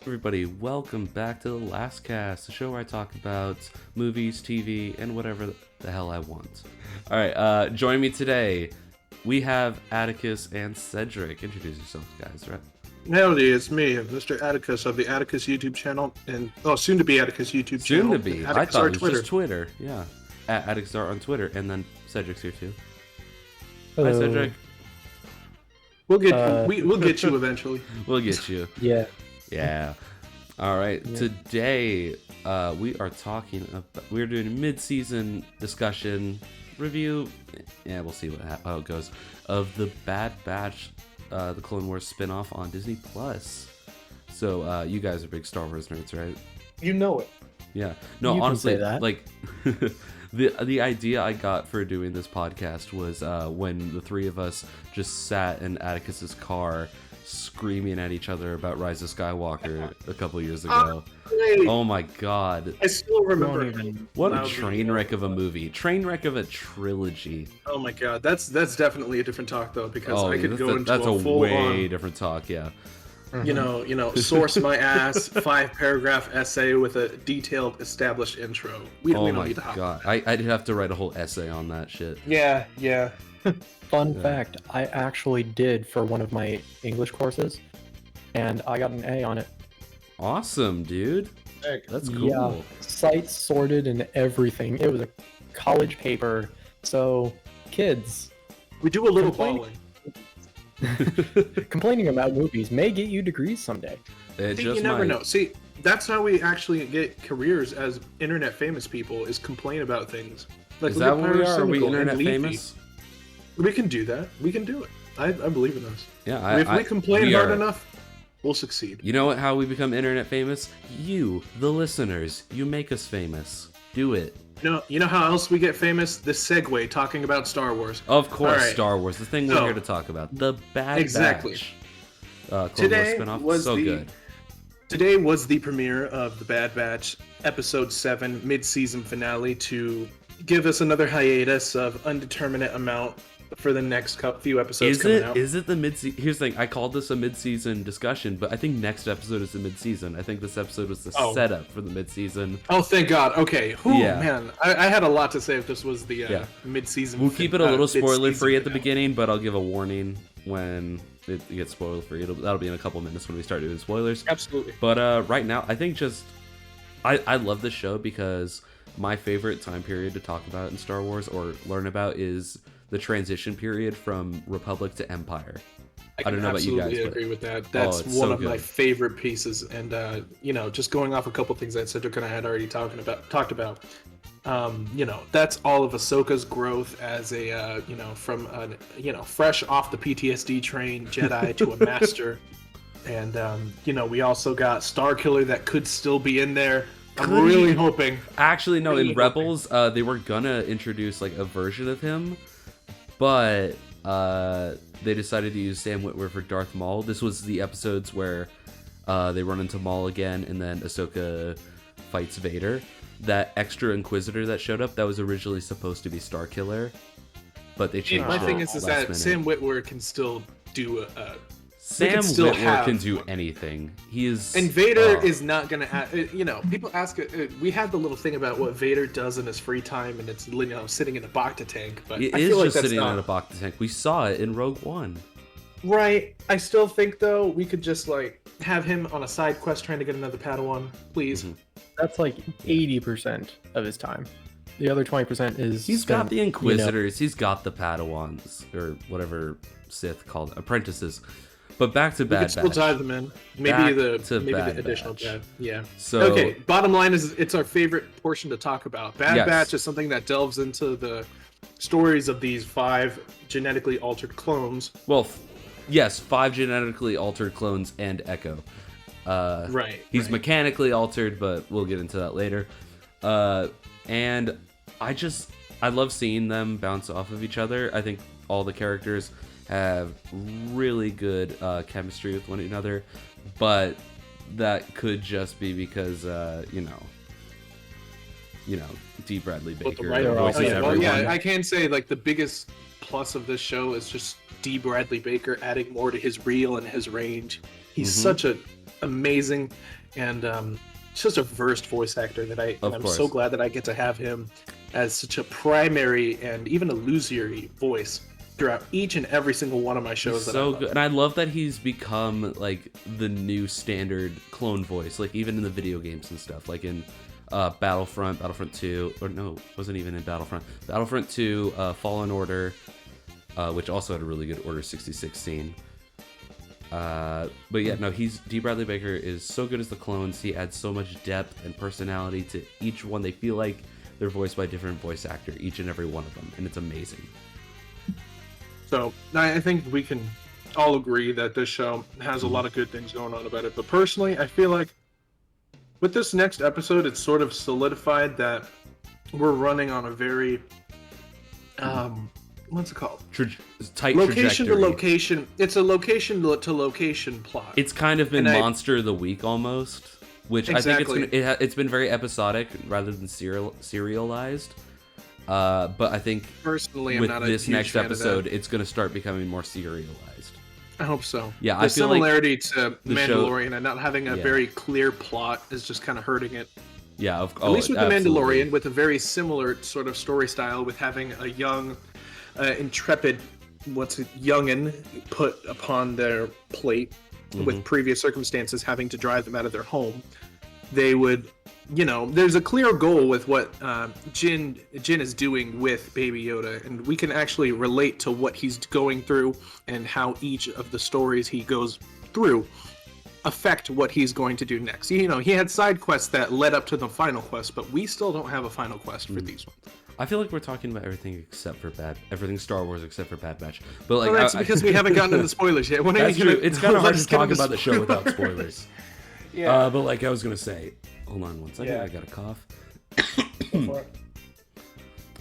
Everybody, welcome back to the Last Cast, the show where I talk about movies, TV, and whatever the hell I want. Alright, join me today. We have Atticus and Sedrikk. Introduce yourselves, guys, right? Howdy, it's me, Mr. Atticus of the Atticus YouTube channel, and soon to be Atticus YouTube channel. Soon to be. I thought it was just Twitter. Yeah. At Atticus on Twitter, and then Sedrick's here too. Hello. Hi, Sedrikk. We'll get you eventually. We'll get you. Yeah. Yeah. All right. Yeah. Today, we are talking about. We're doing a mid-season discussion review. Yeah, we'll see how it goes. Of the Bad Batch, the Clone Wars spin-off on Disney Plus. So, you guys are big Star Wars nerds, right? You know it. Yeah. No, You honestly, can say that. like the idea I got for doing this podcast was when the three of us just sat in Atticus's car screaming at each other about Rise of Skywalker a couple years ago. Oh my god. I still remember. What a train wreck of a movie. Train wreck of a trilogy. Oh my god, that's definitely a different talk though, because I could go into that's a full way on, different talk, yeah. you know, source my ass 5-paragraph essay with a detailed established intro. We Oh don't my need to hop. god. I'd have to write a whole essay on that shit. Yeah. Fun Yeah. fact, I actually did for one of my English courses, and I got an A on it. Awesome, dude. That's cool. Yeah, sites sorted and everything. It was a college paper. So, kids, We do a little Complaining. balling. complaining about movies may get you degrees someday. It See, just you never might. know. See, that's how we actually get careers as internet famous people, is complain about things. Like, Is look that at what we are? Are we Pyrocynical and internet Leafy. famous? We can do that. We can do it. I believe in us. Yeah, If we complain we hard are. enough, we'll succeed. You know how we become internet famous? You, the listeners. You make us famous. Do it. You know how else we get famous? The segue talking about Star Wars. Of course, All right. Star Wars. The thing we're So- here to talk about. The Bad Exactly. Batch. Clone Wars Today spinoff. was So the- good. Today was the premiere of The Bad Batch Episode 7 mid-season finale to give us another hiatus of undeterminate amount for the next few episodes coming out. Is it the mid-season? Here's the thing. I called this a mid-season discussion, but I think next episode is the mid-season. I think this episode was the Oh. setup for the mid-season. Oh, thank God. Okay. Whew, Yeah. man. I had a lot to say if this was the Yeah. mid-season. We'll keep it a little spoiler-free at the finale. beginning, but I'll give a warning when it gets spoiler-free. That'll be in a couple minutes when we start doing spoilers. Absolutely. But right now, I think I love this show because my favorite time period to talk about in Star Wars or learn about is the transition period from Republic to Empire. I don't know about you guys, absolutely but agree with that. That's it's one so of my good. favorite pieces. And just going off a couple things that Sedrikk and I had already talked about. That's all of Ahsoka's growth as a from fresh off the PTSD train Jedi to a master. And we also got Starkiller that could still be in there. I'm Could really he? hoping. Actually, no. Really In Rebels, they were gonna introduce like a version of him, but they decided to use Sam Witwer for Darth Maul. This was the episodes where they run into Maul again, and then Ahsoka fights Vader. That extra Inquisitor that showed up, that was originally supposed to be Starkiller, but they changed My it thing is last that minute. Sam Witwer can still do Sam can still Witwer have- can do anything. He is, and Vader oh. is not gonna have. People ask. We had the little thing about what Vader does in his free time, and it's sitting in a Bacta tank. But It I is feel like just that's sitting not in a Bacta tank. We saw it in Rogue One. right. I still think though we could just have him on a side quest trying to get another Padawan, please. Mhm. That's like 80% of his time. The other 20% is He's got spent, the Inquisitors. He's got the Padawans or whatever Sith called apprentices. But back to We could Bad still Batch. dive them in. Back Maybe to the Bad additional Batch. bad. Yeah. So Okay. Bottom line is, it's our favorite portion to talk about. Bad Yes. Batch is something that delves into the stories of these 5 genetically altered clones. well, yes, 5 genetically altered clones and Echo. Right. He's right. mechanically altered, but we'll get into that later. And I love seeing them bounce off of each other. I think all the characters have really good chemistry with one another, but that could just be because D. Bradley With the Baker writer. voices yeah, everyone. Well, yeah, I can say the biggest plus of this show is just D. Bradley Baker adding more to his reel and his range. He's Mhm. such a amazing, and it's just a versed voice actor that I'm so glad that I get to have him as such a primary and even illusory voice throughout each and every single one of my shows. He's so good, and I love that he's become like the new standard clone voice, like even in the video games and stuff, like in Battlefront 2, or no, wasn't even in Battlefront 2, Fallen Order, which also had a really good Order 66 scene. But yeah, no, D. Bradley Baker is so good as the clones. He adds so much depth and personality to each one. They feel like they're voiced by a different voice actor, each and every one of them, and it's amazing. So I think we can all agree that this show has a lot of good things going on about it. But personally, I feel like with this next episode, it's sort of solidified that we're running on a very, what's it called? Tight location trajectory. to location. It's a location to location plot. It's kind of been Monster of the Week almost, which exactly. I think it's been very episodic rather than serialized. But I think personally, with I'm not this a huge next fan episode, of that. it's going to start becoming more serialized. I hope so. Yeah, the I feel similarity like to Mandalorian and not having a very clear plot is just kind of hurting it. Yeah, at least with the Mandalorian, with a very similar sort of story style, with having a young, intrepid, youngin put upon their plate with previous circumstances having to drive them out of their home. They would, there's a clear goal with what Jin is doing with Baby Yoda, and we can actually relate to what he's going through and how each of the stories he goes through affect what he's going to do next. He had side quests that led up to the final quest, but we still don't have a final quest for these ones. I feel like we're talking about everything everything Star Wars except for Bad Batch. But like, that's because we haven't gotten into spoilers yet. That's true. It's kind of hard to talk about the show without spoilers. Yeah. But like I was gonna say, hold on one second. Yeah. I got a cough. Like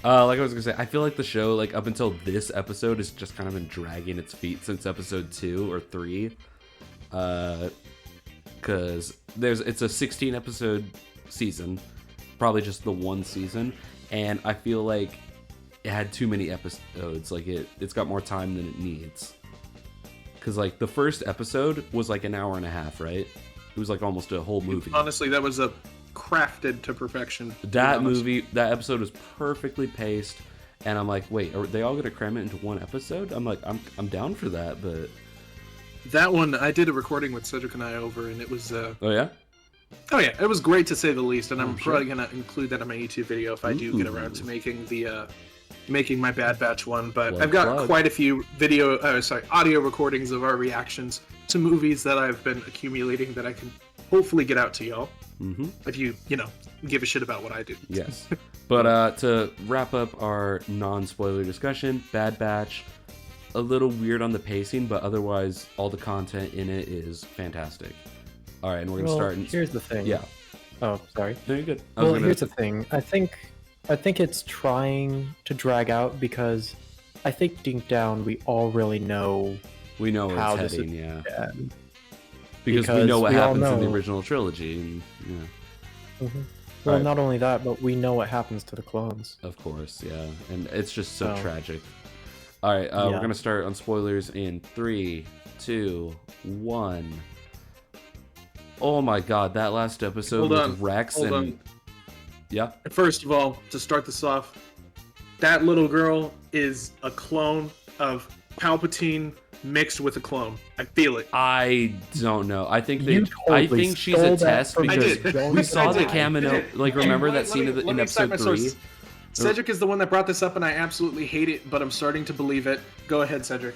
I was gonna say, I feel like the show, like up until this episode, has just kind of been dragging its feet since episode 2 or 3. Because it's a 16 episode season, probably just the one season, and I feel like it had too many episodes. Like it's got more time than it needs. Because like the first episode was like an hour and a half, right? It was like almost a whole movie. Honestly, that was crafted to perfection. That episode was perfectly paced, and I'm like, wait, are they all gonna cram it into one episode? I'm like, I'm down for that, but that one I did a recording with Sedrikk and I over, and it was oh yeah, it was great to say the least, and I'm probably gonna include that in my YouTube video if I do get around to making my Bad Batch one. But I've got quite a few audio recordings of our reactions to movies that I've been accumulating that I can hopefully get out to y'all. If you give a shit about what I do. Yes. But to wrap up our non-spoiler discussion, Bad Batch, a little weird on the pacing, but otherwise all the content in it is fantastic. All right, and we're gonna start. Here's the thing. Yeah. Oh, sorry. No, you're good. Here's the thing. I think it's trying to drag out because I think deep down we all really know. We know where how it's this heading, is yeah. bad. Because we know what we all happens in the know. original trilogy. And, yeah. Well, Right. not only that, but we know what happens to the clones. Of course, yeah. And it's just so tragic. All right, we're going to start on spoilers in 3, 2, 1. Oh my god, that last episode with Rex Hold and... on. Yeah? First of all, to start this off, that little girl is a clone of Palpatine mixed with a clone. I feel it. I don't know. I think You I totally think she's a stole that test from because me. we saw I the did. cameo. Like, remember that scene in episode 3? Sedrikk is the one that brought this up, and I absolutely hate it, but I'm starting to believe it. Go ahead, Sedrikk.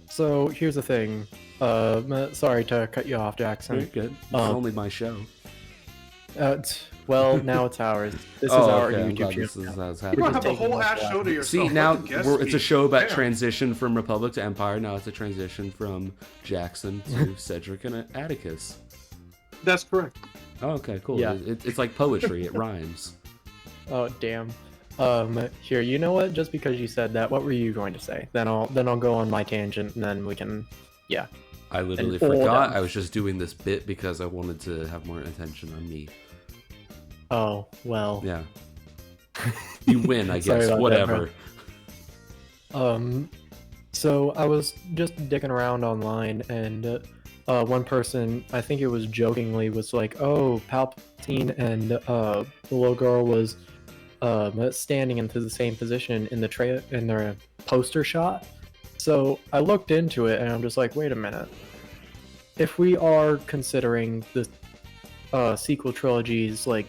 So here's the thing. Sorry to cut you off, Jackson. Very good. It's only my show. Well, now it's ours. This is our okay. I'm YouTube glad channel. this is how's You happening. don't have the taking whole this ass back. show to yourself. See, now Fucking guess it's a me. show about Damn. transition from Republic to Empire. Now it's a transition from Jackson to Sedrikk and Atticus. That's correct. Oh, okay, cool. Yeah. It's like poetry. It rhymes. Oh damn. Here, you know what? Just because you said that, what were you going to say? Then I'll go on my tangent, and then we can, yeah. I literally all forgot. done. I was just doing this bit because I wanted to have more attention on me. Oh well. Yeah. You win, I Sorry guess. about that, Whatever. So I was just dicking around online, and one person, I think it was jokingly, was like, "Oh, Palpatine and the little girl was standing into the same position in the poster shot." So I looked into it, and I'm just like, wait a minute. If we are considering the sequel trilogies like,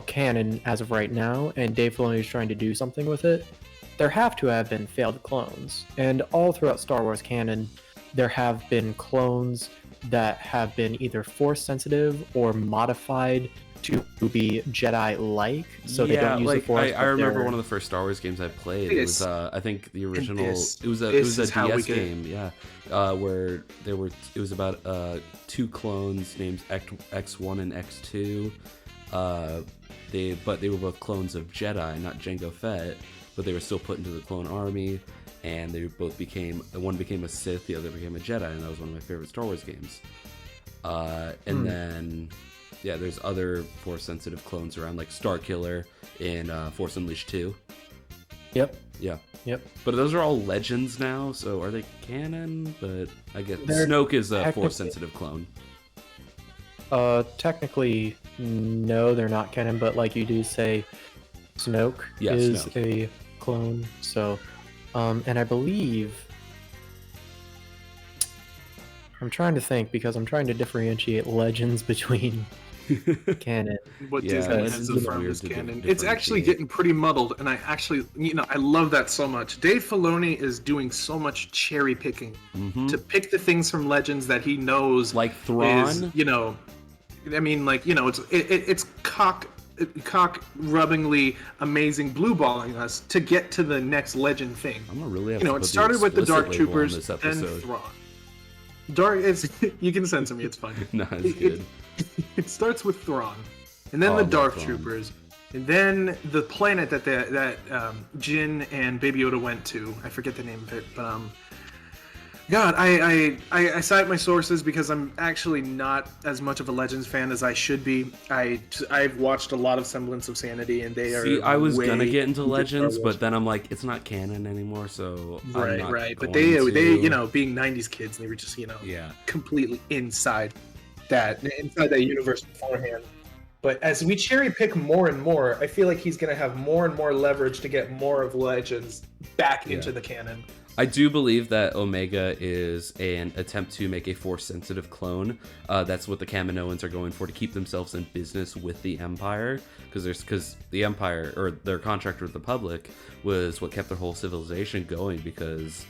canon as of right now, and Dave Filoni is trying to do something with it, there have to have been failed clones. And all throughout Star Wars canon, there have been clones that have been either force sensitive or modified to be Jedi-like, so they don't use the force. I remember one of the first Star Wars games I played. It was I think the original. It was a DS game, yeah, where it was about two clones named X1 and X2. They were both clones of Jedi, not Jango Fett, but they were still put into the clone army, and they both one became a Sith, the other became a Jedi, and that was one of my favorite Star Wars games. And then. Yeah, there's other Force-sensitive clones around, like Starkiller in Force Unleashed 2. Yep. Yeah. Yep. But those are all legends now, so are they canon? But I guess Snoke is a Force-sensitive clone. Technically, no, they're not canon, but like you do say, Snoke is a clone. So, and I believe... I'm trying to think, because I'm trying to differentiate legends between canon. What Disney has affirmed as canon. It's actually getting pretty muddled, and I actually, I love that so much. Dave Filoni is doing so much cherry picking to pick the things from legends that he knows, like Thrawn. It's cock rubbingly amazing blue balling us to get to the next legend thing. I'm gonna really have to it started with the Dark Troopers, then Thrawn. You can censor me, it's fine. No, it's good. It starts with Thrawn, and then the Dark Troopers, and then the planet that Jin and Baby Yoda went to. I forget the name of it, but God, I cite my sources because I'm actually not as much of a Legends fan as I should be. I've watched a lot of Semblance of Sanity, and they are. See, I was gonna get into Legends, but then I'm like, it's not canon anymore, so right. But they being '90s kids, they were just completely inside that universe beforehand. But as we cherry pick more and more, I feel like he's gonna have more and more leverage to get more of Legends back into the canon. I do believe that Omega is an attempt to make a Force-sensitive clone. That's what the Kaminoans are going for, to keep themselves in business with the Empire, because the Empire, or their contract with the Republic, was what kept their whole civilization going, because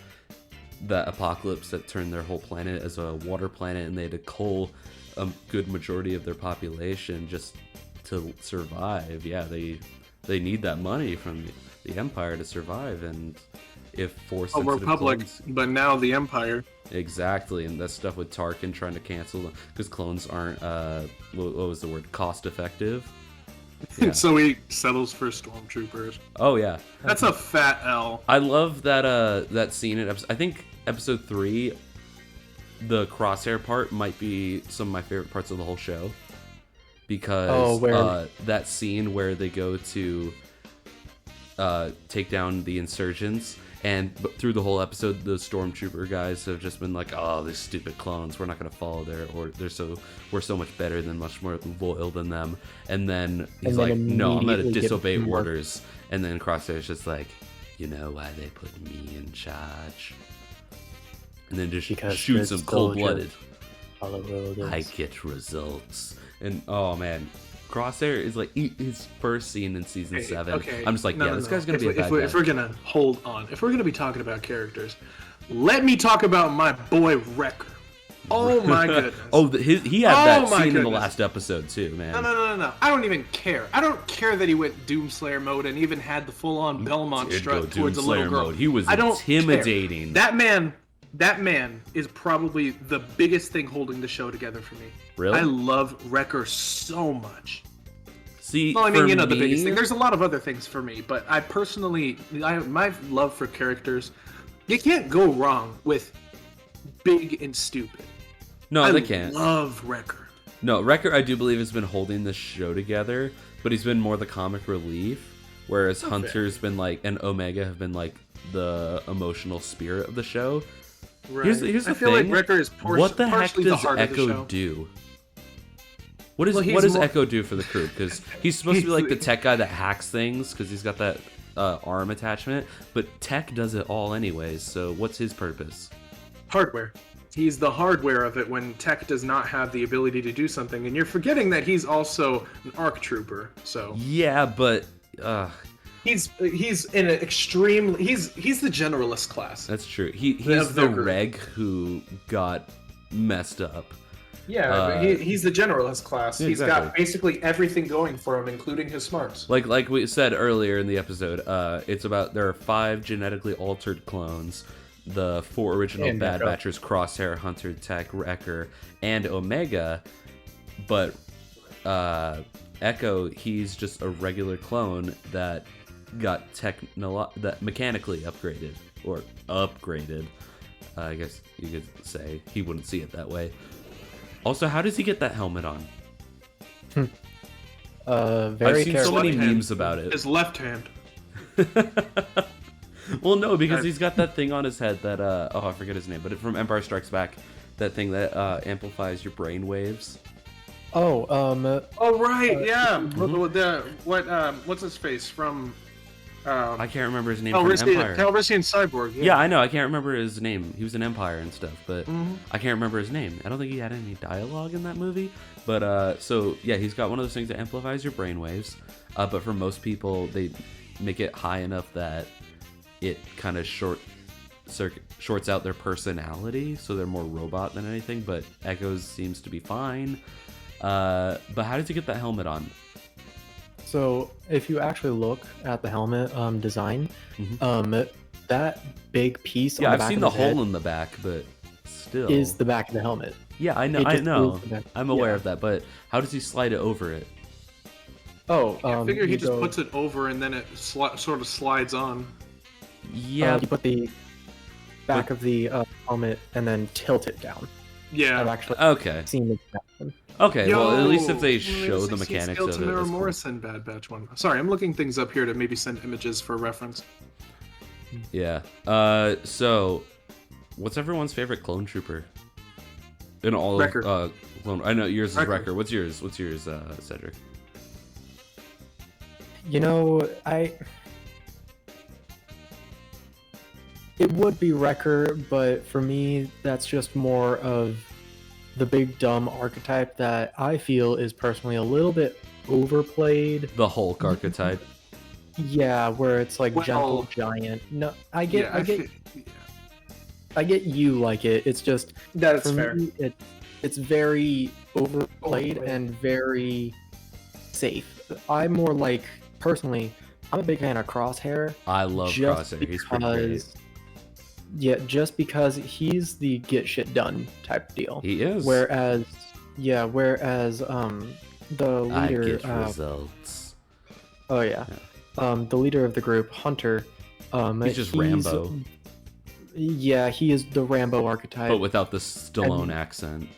the apocalypse that turned their whole planet as a water planet, and they had to cull a good majority of their population just to survive. Yeah, they need that money from the Empire to survive, and if Force-sensitive Republic, clones... but now the Empire. Exactly, and that stuff with Tarkin trying to cancel them because clones aren't what was the word, cost effective. Yeah. So he settles for Stormtroopers. Oh yeah, that's a fat L. I love that scene in I think episode 3. The Crosshair part might be some of my favorite parts of the whole show, because that scene where they go to take down the insurgents, and through the whole episode the Stormtrooper guys have just been like, oh, these stupid clones, we're not going to follow we're so much better than, much more loyal than them. And then he's like, no, I'm going to disobey orders. And then Crosshair's just like, you know why they put me in charge? And then just shoots him cold-blooded. I get results. And oh man, Crosshair is like his first scene in season 7. Okay. I'm just like, this guy's gonna be a bad guy. If we're gonna hold on, if we're gonna be talking about characters, let me talk about my boy Wrecker. Oh my goodness. He had that scene in the last episode too, man. No. I don't even care. I don't care that he went Doomslayer mode and even had the full-on Belmont strut towards a little girl. Mode. He was intimidating. That man is probably the biggest thing holding the show together for me. Really? I love Wrecker so much. See, well, I mean, the biggest thing. There's a lot of other things for me, but my love for characters, you can't go wrong with big and stupid. No, they can't. I love Wrecker. No, Wrecker, I do believe, has been holding this show together, but he's been more the comic relief, whereas Hunter's been like, and Omega have been like the emotional spirit of the show. Right. Here's the I feel thing. like Wrecker is What the heck partially the does heart of the Echo show. do? What Well, does Echo do for the crew? Because he's supposed to be like the He's- tech guy that hacks things because he's got that arm attachment. But Tech does it all anyways. So what's his purpose? Hardware. He's the hardware of it when Tech does not have the ability to do something, and you're forgetting that he's also an ARC trooper. So Yeah, but he's in an extreme. He's the generalist class. that's true. He's Of the their group. reg who got messed up. Yeah, but he's the generalist class. Yeah, He's exactly. got basically everything going for him, including his smarts. Like we said earlier in the episode, it's about there are 5 genetically altered clones. The 4 original And Bad Echo. Batchers: Crosshair, Hunter, Tech, Wrecker, and Omega. But Echo, he's just a regular clone that got that mechanically upgraded or upgraded. I guess you could say. He wouldn't see it that way. Also, how does he get that helmet on? Very I've seen so careful. many Left hand. memes about it. His left hand. Well, no, because he's got that thing on his head that I forget his name, but from Empire Strikes Back, that thing that amplifies your brain waves. Oh, Oh right, yeah. What's his face from? I can't remember his name from Calrissian Empire. Cyborg. Yeah, I know. I can't remember his name. He was in Empire and stuff, but Mhm. I can't remember his name. I don't think he had any dialogue in that movie. But so yeah, he's got one of those things that amplifies your brain waves. But for most people, they make it high enough that it kind of shorts out their personality, so they're more robot than anything. But Echoes seems to be fine. But how does he get that helmet on? so if you actually look at the helmet design, Mhm. that big piece Yeah, on the I've back seen of the his head hole in the back, but still is the back of the helmet. Yeah, I know. It I just know. moves the back. I'm aware Yeah. of that, but how does he slide it over it? Oh, I figure he you just go- puts it over and then it sort of slides on. Yeah, you put the back of the helmet and then tilt it down. I've Yeah. actually okay. seen it happen. Okay, well, at least Yo, if they let show me the see mechanics Scale of it, Tamara that's cool. Morrison Bad Batch one. Sorry, I'm looking things up here to maybe send images for reference. Yeah. So, what's everyone's favorite clone trooper? In all Wrecker. of clone. I know yours is Wrecker. Wrecker. What's yours? Cedric? You know, it would be Wrecker, but for me, that's just more of the big dumb archetype that I feel is personally a little bit overplayed. The Hulk archetype. Yeah, where it's like Well- gentle giant. No, I get yeah. I get you like it. It's just That's for fair. me, it's very overplayed and very safe. I'm more like personally, I'm a big fan of Crosshair. I love just Crosshair. He's pretty great. because just because he's the get shit done type deal. He is. Whereas the I leader get results. the leader of the group, Hunter, He's just Rambo, Yeah, he is the Rambo archetype. but without the Stallone And- accent.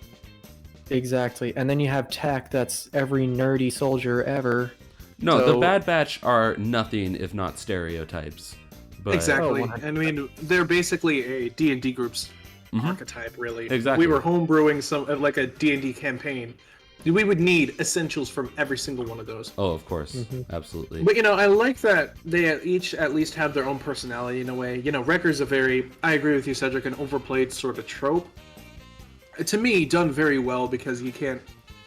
Exactly. And then you have Tech, that's every nerdy soldier ever. No, the So- Bad Batch are nothing if not stereotypes. But Exactly. Oh, 100%. I mean, they're basically a D&D group's Mhm. archetype, really. Exactly. We were homebrewing some like a D&D campaign. We would need essentials from every single one of those. Oh, of course, Mhm. absolutely. But I like that they each at least have their own personality in a way. Wrecker's I agree with you, Cedric, an overplayed sort of trope. To me, done very well because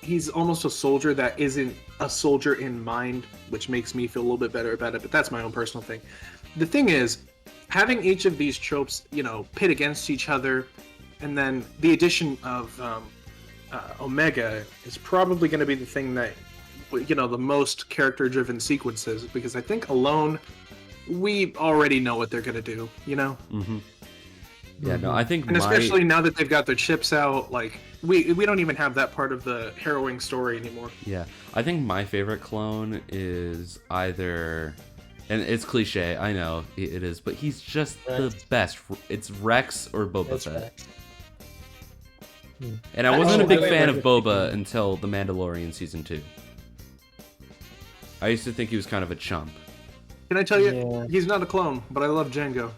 he's almost a soldier that isn't a soldier in mind, which makes me feel a little bit better about it, but that's my own personal thing. The thing is, having each of these tropes, pit against each other, and then the addition of Omega is probably going to be the thing that, the most character-driven sequences, because I think alone, we already know what they're going to do, Mm-hmm. Yeah, no, I think And especially now that they've got their chips out, like, we don't even have that part of the harrowing story anymore. Yeah, I think my favorite clone is either, and it's cliche, I know it is, but he's just the Rex. best. It's Rex or Boba That's Fett. Rex. And I wasn't a big wait, fan wait, of Boba until The Mandalorian Season 2. I used to think he was kind of a chump. Can I tell you, Yeah. he's not a clone, but I love Django.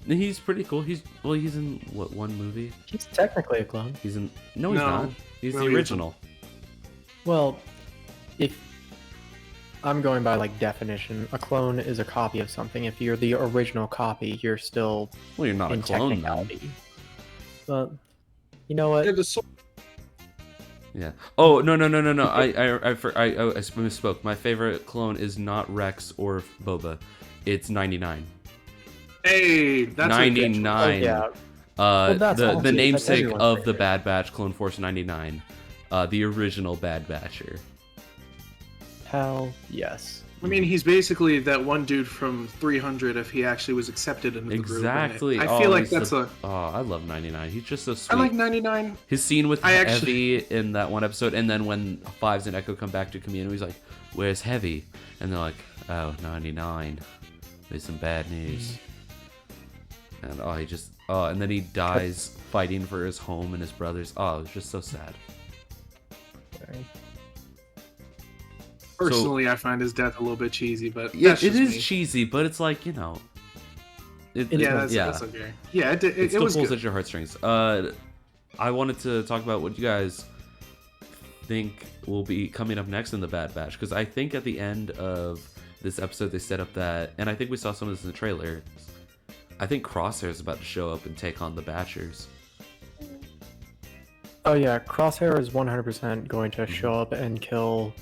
He's pretty cool. He's in what, one movie? He's technically a clone. He's in no, he's No. not. He's No, the he original. Well, if I'm going by like definition, a clone is a copy of something. If you're the original copy, you're still Well, you're not a in clone though. technicality. But you know what? Yeah, the soul- Yeah. Oh no. I misspoke. My favorite clone is not Rex or Boba. It's 99. Hey, that's 99. Oh, yeah. that's the awesome. namesake That's of everyone's the favorite. Bad Batch, Clone Force 99. The original Bad Batcher. Hell yes. I mean, he's basically that one dude from 300 if he actually was accepted into the group. Exactly. And I feel like he's that's the- Oh, I love 99. He's just so I sweet. like 99. His scene with I Heavy actually- in that one episode, and then when Fives and Echo come back to Kamino, he's like, "Where's Heavy?" And they're like, "Oh, 99. There's some bad news." And and then he dies fighting for his home and his brothers. Oh, it was just so sad. Sorry. Personally, I find his death a little bit cheesy, but Yeah, that's it just is me. cheesy, but it's like, Yeah, that's okay. Yeah, It it still was pulls good. at your heartstrings. I wanted to talk about what you guys think will be coming up next in the Bad Batch, because I think at the end of this episode they set up that, and I think we saw some of this in the trailer. I think Crosshair is about to show up and take on the Batchers. Oh yeah, Crosshair is 100% going to show up and kill.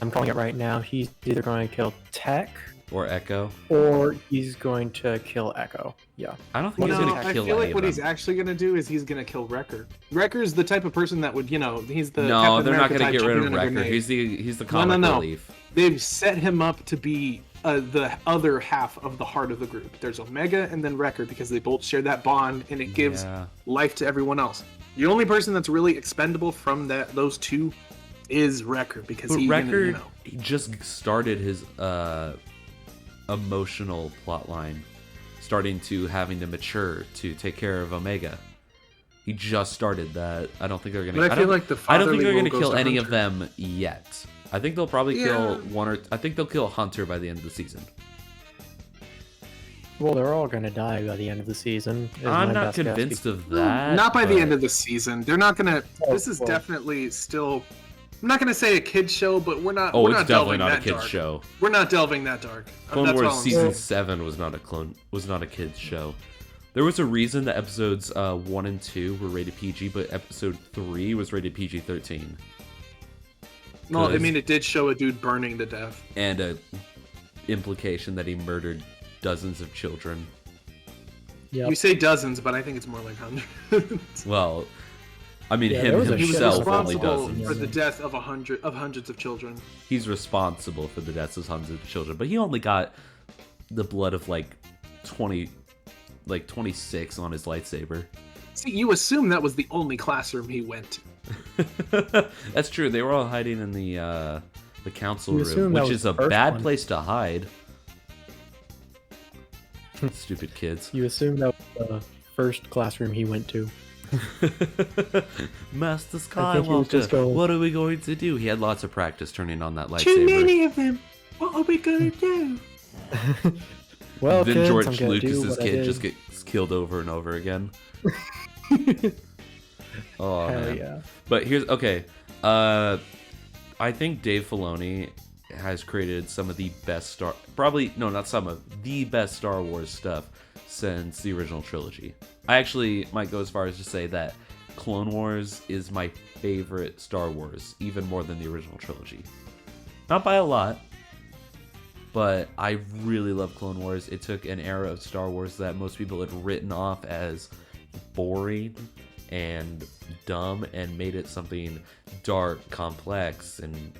I'm calling it right now. He's either going to kill Tech Or Echo. or he's going to kill Echo. Yeah. I don't think What he's is No, going to I kill feel any like of what them. he's actually gonna do is he's gonna kill Wrecker. Wrecker's the type of person that would, he's the No, Captain they're not America going to type get rid jumping of in a Wrecker. grenade. He's the comic no. relief. They've set him up to be the other half of the heart of the group. There's Omega and then Wrecker because they both share that bond, and it gives Yeah. life to everyone else. The only person that's really expendable from those two is Wrecker because But he, Wrecker he just started his emotional plot line, starting to having to mature to take care of Omega. He just started that. I don't think they're gonna. But I feel like the I don't think fatherly they're role gonna goes kill to any of Hunter. them yet. I think they'll probably kill Yeah. one or. I think they'll kill Hunter by the end of the season. Well, they're all going to die by the end of the season. is I'm my not best guess. convinced of that. Not by the but- end of the season. They're not gonna. Oh, This is well. definitely still. I'm not gonna say a kid show, but we're not. Oh, we're it's not definitely delving not a that kids dark. show. We're not delving that dark. Clone That's Wars all I'm season saying. 7 was not a kids show. There was a reason that episodes 1 and 2 were rated PG, but episode 3 was rated PG-13. Well, I Good. mean, it did show a dude burning to death. And a implication that he murdered dozens of children. Yep. You say dozens, but I think it's more like hundreds. Well, I mean, Yeah, there him was a He was shit himself only responsible dozens. for the death of hundreds of children. He's responsible for the deaths of hundreds of children, but he only got the blood of like 26 on his lightsaber. See, you assume that was the only classroom he went to. That's true. They were all hiding in the council You room, assume that which was is a the first bad one. place to hide. Stupid kids. You assume that was the first classroom he went to. Master I think he was just Skywalker, going- what are we going to do? He had lots of practice turning on that Too lightsaber. many of them. What are we gonna do? Well, Then kids, George I'm gonna do Lucas's what I kid did. just gets killed over and over again. Oh Hell man. yeah. But here's okay. I think Dave Filoni has created some of the best the best Star Wars stuff since the original trilogy. I actually might go as far as to say that Clone Wars is my favorite Star Wars, even more than the original trilogy. Not by a lot, but I really love Clone Wars. It took an era of Star Wars that most people had written off as boring and dumb and made it something dark, complex, and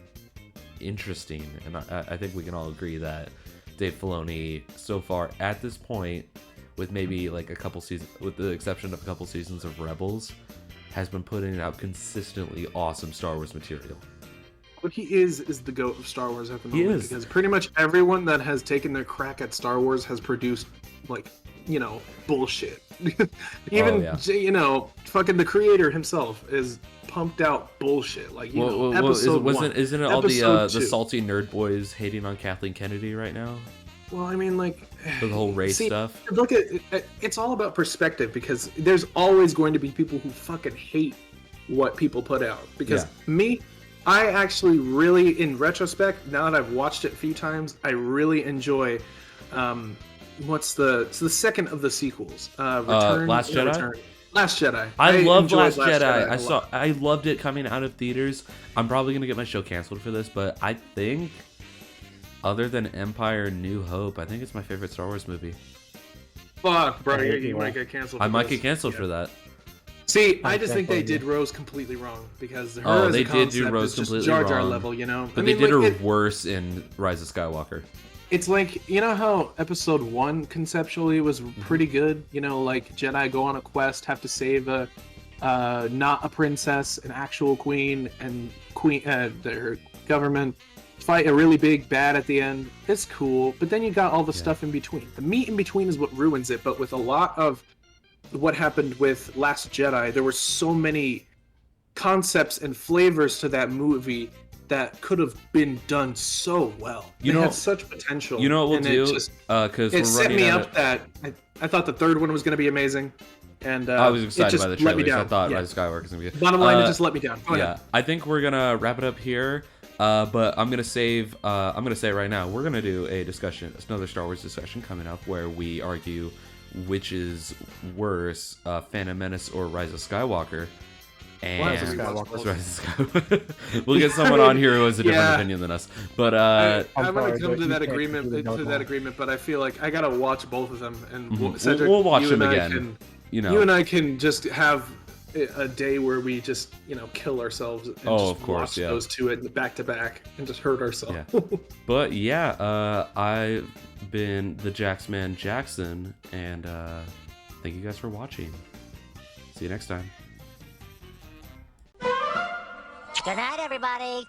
interesting. And I think we can all agree that Dave Filoni, so far at this point, with maybe like a couple seasons, with the exception of a couple seasons of Rebels, has been putting out consistently awesome Star Wars material. What he is the GOAT of Star Wars at the He moment. is. Because pretty much everyone that has taken their crack at Star Wars has produced, like, bullshit. Even, fucking the creator himself is pumped out bullshit. Like, episode isn't it all Episode the 2. salty nerd boys hating on Kathleen Kennedy right now? Well, I mean, like, for the whole race See, stuff. look at it's all about perspective, because there's always going to be people who fucking hate what people put out. Because I actually really, in retrospect, now that I've watched it a few times, I really enjoy what's the second of the sequels? Last Jedi? Last Jedi. I loved enjoyed Last Jedi. I loved it coming out of theaters. I'm probably gonna get my show canceled for this, but I think, other than Empire: New Hope, I think it's my favorite Star Wars movie. Fuck, bro, you might get canceled. I might get canceled for that. See, I just think they did Rose completely wrong, because they did do Rose completely Jar Jar wrong. level, you know. But they did her worse in Rise of Skywalker. It's like, you know how Episode 1 conceptually was pretty good? You know, like Jedi go on a quest, have to save a not a princess, an actual queen, and their government fight a really big bad at the end. It's cool, but then you got all the stuff in between. The meat in between is what ruins it. But with a lot of what happened with Last Jedi, there were so many concepts and flavors to that movie that could have been done so well. They had such potential. You know what we'll do? Because it set me up that I thought the third one was going to be amazing, and I was excited by the trailers. I thought Rise of Skywalker was going to be good. Bottom line, it just let me down. Go ahead. I think we're gonna wrap it up here. But I'm gonna save. I'm gonna say right now, we're gonna do a discussion, another Star Wars discussion coming up, where we argue which is worse, Phantom Menace or Rise of Skywalker. And Rise of Skywalker. We'll get someone on here who has a different opinion than us. But I'm gonna come to that agreement. But I feel like I gotta watch both of them, and Sedrikk, we'll watch them again. You and I can just have a day where we just kill ourselves and watch those two back to back and just hurt ourselves. But I've been the Jaxman Jackson, and thank you guys for watching. See you next time. Good night, everybody.